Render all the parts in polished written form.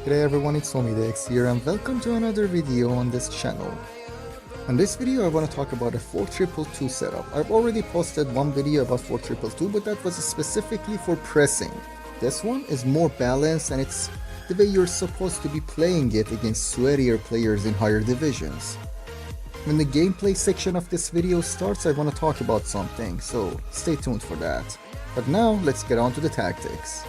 G'day everyone, it's Omidex here and welcome to another video on this channel. In this video I want to talk about a 4-2-2 setup. I've already posted one video about 4-2-2 but that was specifically for pressing. This one is more balanced and it's the way you're supposed to be playing it against sweatier players in higher divisions. When the gameplay section of this video starts I want to talk about something, so stay tuned for that. But now let's get on to the tactics.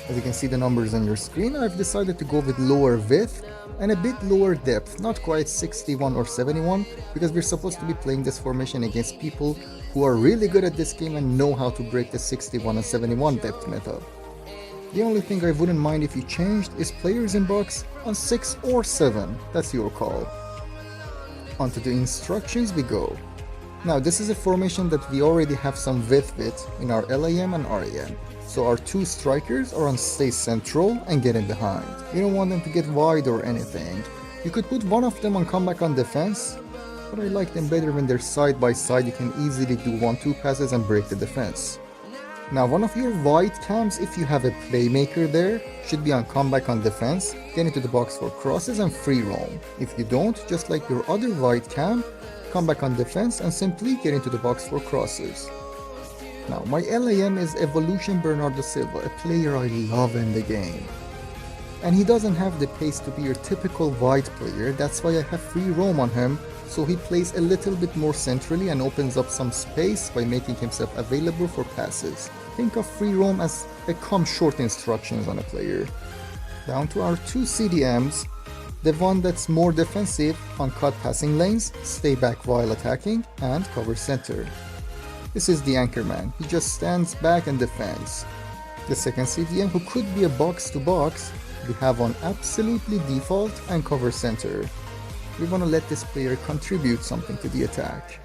As you can see the numbers on your screen, I've decided to go with lower width and a bit lower depth, not quite 61 or 71, because we're supposed to be playing this formation against people who are really good at this game and know how to break the 61 and 71 depth method. The only thing I wouldn't mind if you changed is players in box on 6 or 7, that's your call. Onto the instructions we go. Now this is a formation that we already have some width with in our LAM and RAM. So our two strikers are on stay central and get in behind. You don't want them to get wide or anything. You could put one of them on comeback on defense, but I like them better when they're side by side. You can easily do 1-2 passes and break the defense. Now one of your wide cams, if you have a playmaker there, should be on comeback on defense, get into the box for crosses and free roam. If you don't, just like your other wide cam, come back on defense and simply get into the box for crosses. Now my LAM is Evolution Bernardo Silva, a player I love in the game. And he doesn't have the pace to be your typical wide player, that's why I have free roam on him, so he plays a little bit more centrally and opens up some space by making himself available for passes. Think of free roam as a come short instructions on a player. Down to our two CDMs, the one that's more defensive on cut passing lanes, stay back while attacking, and cover center. This is the Anchorman, he just stands back and defends. The second CDM, who could be a box to box, we have on absolutely default and cover center. We want to let this player contribute something to the attack.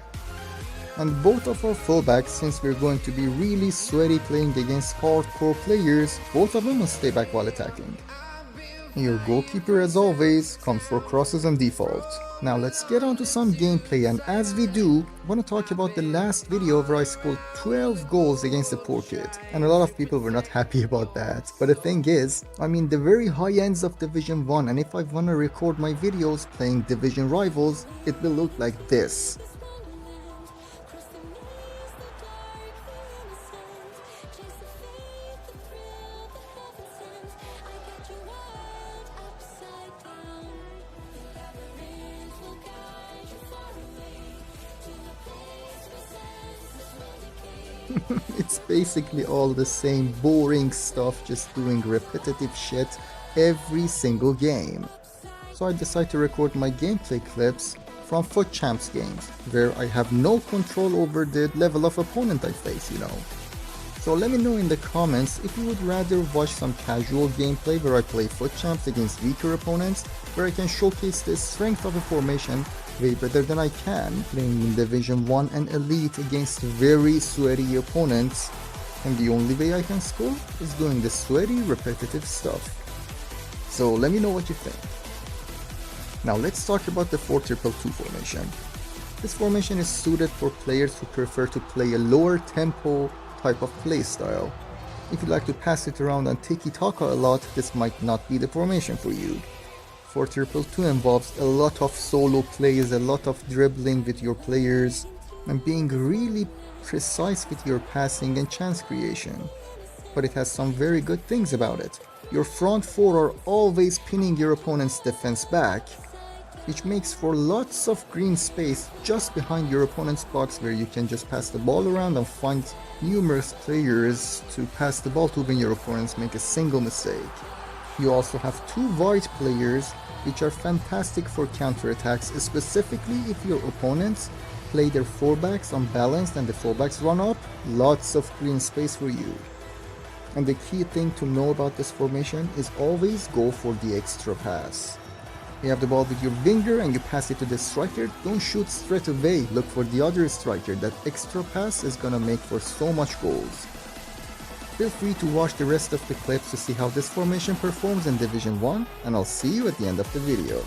And both of our fullbacks, since we're going to be really sweaty playing against hardcore players, both of them will stay back while attacking. Your goalkeeper, as always, comes for crosses and default. Now let's get on to some gameplay, and as we do, I want to talk about the last video where I scored 12 goals against the poor kid. And a lot of people were not happy about that. But the thing is, I'm in the very high ends of Division 1, and if I want to record my videos playing division rivals, it will look like this. It's basically all the same boring stuff, just doing repetitive shit every single game. So I decided to record my gameplay clips from FUT Champs games, where I have no control over the level of opponent I face, you know. So let me know in the comments if you would rather watch some casual gameplay where I play FUT Champs against weaker opponents, where I can showcase the strength of a formation way better than I can playing in Division 1 and Elite against very sweaty opponents, and the only way I can score is doing the sweaty repetitive stuff. So let me know what you think. Now let's talk about the 4-2-2 formation. This formation is suited for players who prefer to play a lower tempo type of play style. If you like to pass it around and tiki-taka a lot, this might not be the formation for you. 4-2-2 involves a lot of solo plays, a lot of dribbling with your players, and being really precise with your passing and chance creation. But it has some very good things about it. Your front four are always pinning your opponent's defense back, which makes for lots of green space just behind your opponent's box where you can just pass the ball around and find numerous players to pass the ball to when your opponents make a single mistake. You also have two wide players which are fantastic for counterattacks, specifically if your opponents play their fullbacks unbalanced and the fullbacks run up, lots of green space for you. And the key thing to know about this formation is always go for the extra pass. You have the ball with your winger and you pass it to the striker, don't shoot straight away, look for the other striker. That extra pass is gonna make for so much goals. Feel free to watch the rest of the clips to see how this formation performs in Division 1, and I'll see you at the end of the video.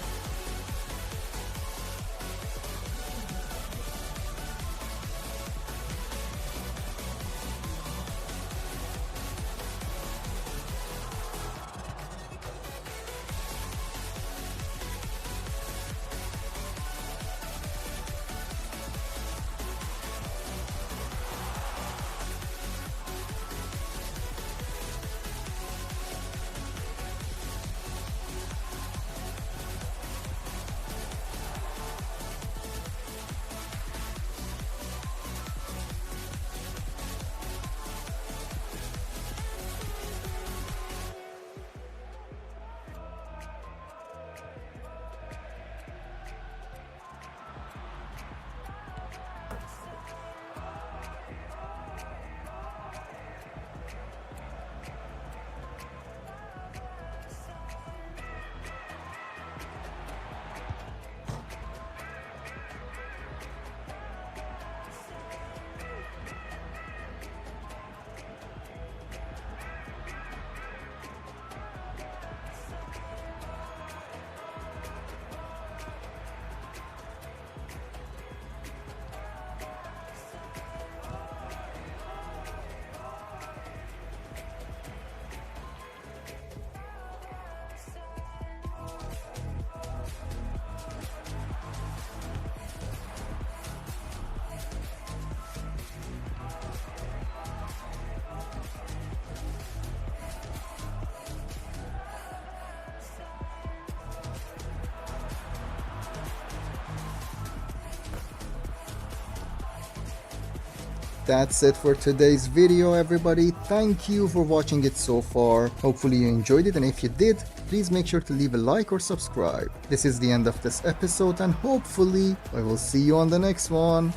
That's it for today's video, everybody. Thank you for watching it so far. Hopefully you enjoyed it, and if you did, please make sure to leave a like or subscribe. This is the end of this episode, and hopefully I will see you on the next one.